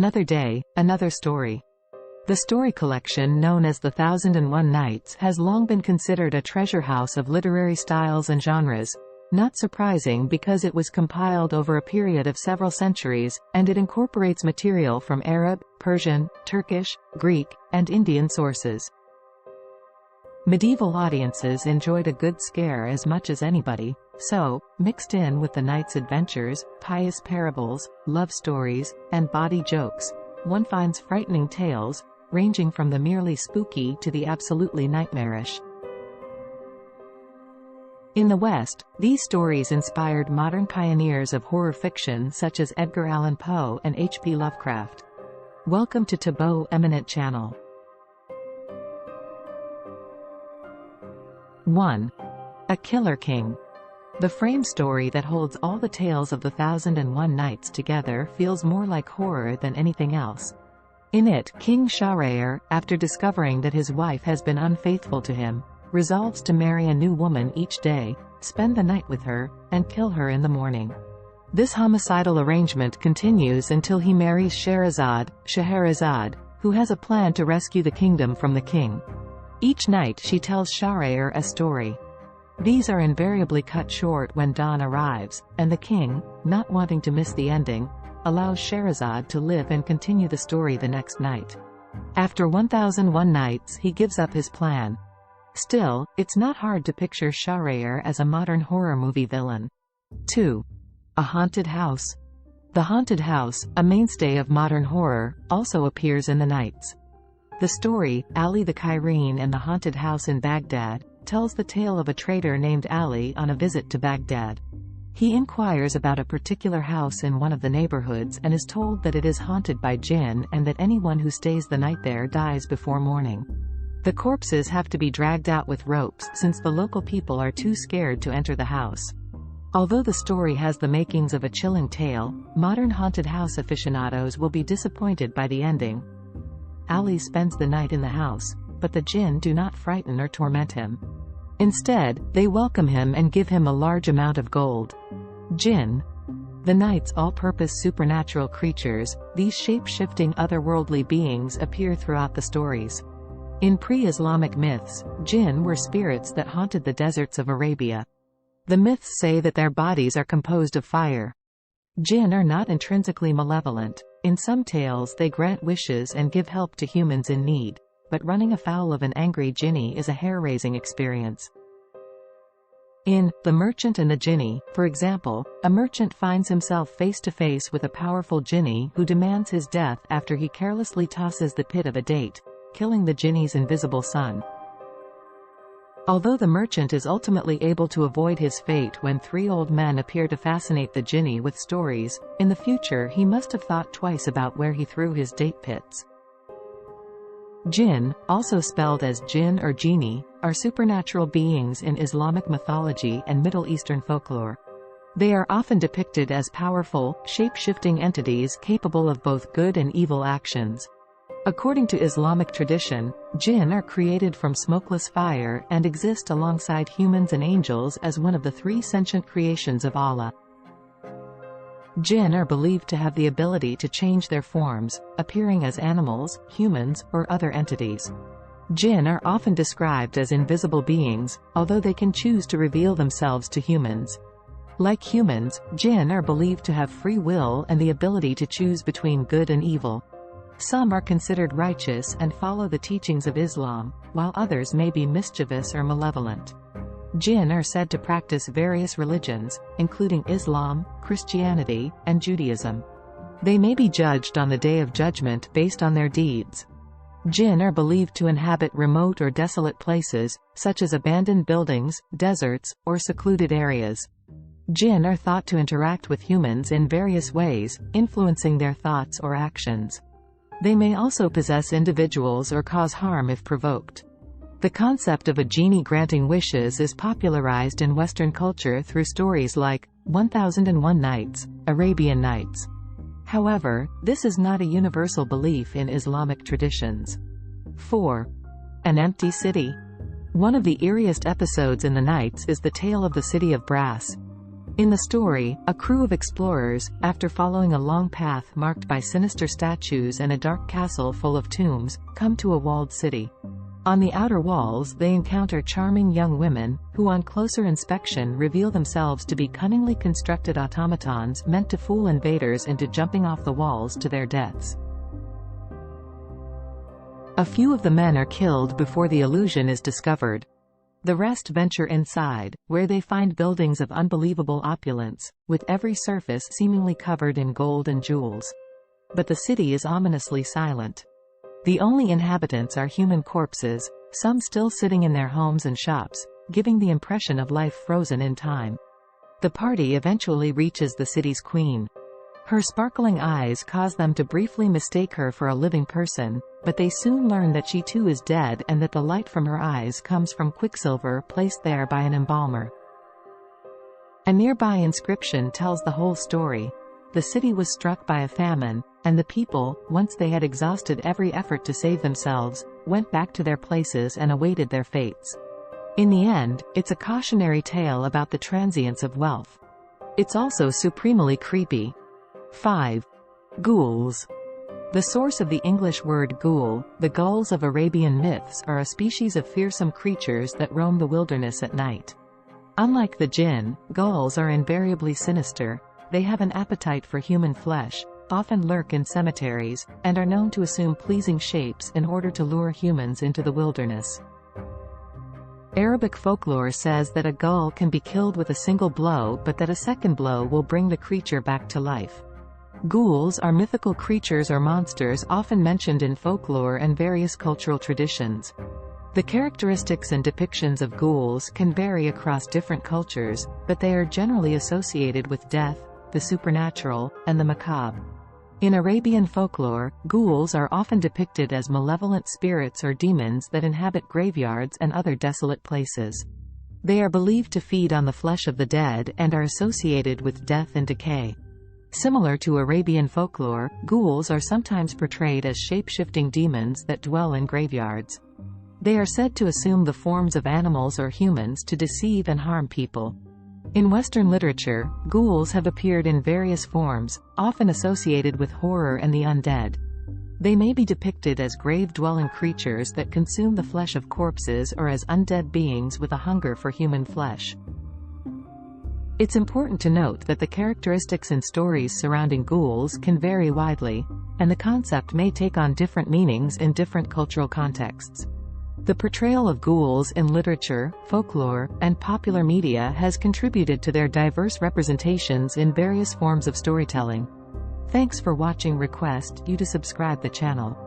Another day, another story. The story collection known as The 1001 Nights has long been considered a treasure house of literary styles and genres. Not surprising because it was compiled over a period of several centuries, and it incorporates material from Arab, Persian, Turkish, Greek, and Indian sources. Medieval audiences enjoyed a good scare as much as anybody, so, mixed in with the knight's adventures, pious parables, love stories, and bawdy jokes, one finds frightening tales, ranging from the merely spooky to the absolutely nightmarish. In the West, these stories inspired modern pioneers of horror fiction such as Edgar Allan Poe and H.P. Lovecraft. Welcome to Taboo Eminent Channel. 1. A Killer King. The frame story that holds all the tales of the 1001 Nights together feels more like horror than anything else. In it, King Shahryar, after discovering that his wife has been unfaithful to him, resolves to marry a new woman each day, spend the night with her, and kill her in the morning. This homicidal arrangement continues until he marries Scheherazade, who has a plan to rescue the kingdom from the king. Each night she tells Shahryar a story. These are invariably cut short when dawn arrives, and the king, not wanting to miss the ending, allows Scheherazade to live and continue the story the next night. After 1001 nights he gives up his plan. Still, it's not hard to picture Shahryar as a modern horror movie villain. 2. A Haunted House. The haunted house, a mainstay of modern horror, also appears in the Nights. The story, Ali the Cairene and the Haunted House in Baghdad, tells the tale of a trader named Ali on a visit to Baghdad. He inquires about a particular house in one of the neighborhoods and is told that it is haunted by jinn and that anyone who stays the night there dies before morning. The corpses have to be dragged out with ropes since the local people are too scared to enter the house. Although the story has the makings of a chilling tale, modern haunted house aficionados will be disappointed by the ending. Ali spends the night in the house, but the jinn do not frighten or torment him. Instead, they welcome him and give him a large amount of gold. Jinn. The Nights' all-purpose supernatural creatures, these shape-shifting otherworldly beings appear throughout the stories. In pre-Islamic myths, jinn were spirits that haunted the deserts of Arabia. The myths say that their bodies are composed of fire. Jinn are not intrinsically malevolent. In some tales they grant wishes and give help to humans in need, but running afoul of an angry jinni is a hair-raising experience. In The Merchant and the Jinni, for example, a merchant finds himself face-to-face with a powerful jinni who demands his death after he carelessly tosses the pit of a date, killing the jinni's invisible son. Although the merchant is ultimately able to avoid his fate when three old men appear to fascinate the jinni with stories, in the future he must have thought twice about where he threw his date pits. Jinn, also spelled as jinn or genie, are supernatural beings in Islamic mythology and Middle Eastern folklore. They are often depicted as powerful, shape-shifting entities capable of both good and evil actions. According to Islamic tradition, jinn are created from smokeless fire and exist alongside humans and angels as one of the three sentient creations of Allah. Jinn are believed to have the ability to change their forms, appearing as animals, humans, or other entities. Jinn are often described as invisible beings, although they can choose to reveal themselves to humans. Like humans, jinn are believed to have free will and the ability to choose between good and evil. Some are considered righteous and follow the teachings of Islam, while others may be mischievous or malevolent. Jinn are said to practice various religions, including Islam, Christianity, and Judaism. They may be judged on the Day of Judgment based on their deeds. Jinn are believed to inhabit remote or desolate places, such as abandoned buildings, deserts, or secluded areas. Jinn are thought to interact with humans in various ways, influencing their thoughts or actions. They may also possess individuals or cause harm if provoked. The concept of a genie granting wishes is popularized in Western culture through stories like 1001 Nights, Arabian Nights. However, this is not a universal belief in Islamic traditions. 4. An Empty City. One of the eeriest episodes in the Nights is the tale of the City of Brass. In the story, a crew of explorers, after following a long path marked by sinister statues and a dark castle full of tombs, come to a walled city. On the outer walls they encounter charming young women, who on closer inspection reveal themselves to be cunningly constructed automatons meant to fool invaders into jumping off the walls to their deaths. A few of the men are killed before the illusion is discovered. The rest venture inside, where they find buildings of unbelievable opulence, with every surface seemingly covered in gold and jewels. But the city is ominously silent. The only inhabitants are human corpses, some still sitting in their homes and shops, giving the impression of life frozen in time. The party eventually reaches the city's queen. Her sparkling eyes cause them to briefly mistake her for a living person, but they soon learn that she too is dead and that the light from her eyes comes from quicksilver placed there by an embalmer. A nearby inscription tells the whole story. The city was struck by a famine, and the people, once they had exhausted every effort to save themselves, went back to their places and awaited their fates. In the end, it's a cautionary tale about the transience of wealth. It's also supremely creepy. 5. Ghouls. The source of the English word ghoul, the ghouls of Arabian myths, are a species of fearsome creatures that roam the wilderness at night. Unlike the jinn, ghouls are invariably sinister. They have an appetite for human flesh, often lurk in cemeteries, and are known to assume pleasing shapes in order to lure humans into the wilderness. Arabic folklore says that a ghoul can be killed with a single blow, but that a second blow will bring the creature back to life. Ghouls are mythical creatures or monsters often mentioned in folklore and various cultural traditions. The characteristics and depictions of ghouls can vary across different cultures, but they are generally associated with death, the supernatural, and the macabre. In Arabian folklore, ghouls are often depicted as malevolent spirits or demons that inhabit graveyards and other desolate places. They are believed to feed on the flesh of the dead and are associated with death and decay. Similar to Arabian folklore, ghouls are sometimes portrayed as shape-shifting demons that dwell in graveyards. They are said to assume the forms of animals or humans to deceive and harm people. In Western literature, ghouls have appeared in various forms, often associated with horror and the undead. They may be depicted as grave-dwelling creatures that consume the flesh of corpses or as undead beings with a hunger for human flesh. It's important to note that the characteristics in stories surrounding ghouls can vary widely, and the concept may take on different meanings in different cultural contexts. The portrayal of ghouls in literature, folklore, and popular media has contributed to their diverse representations in various forms of storytelling. Thanks for watching. Request you to subscribe the channel.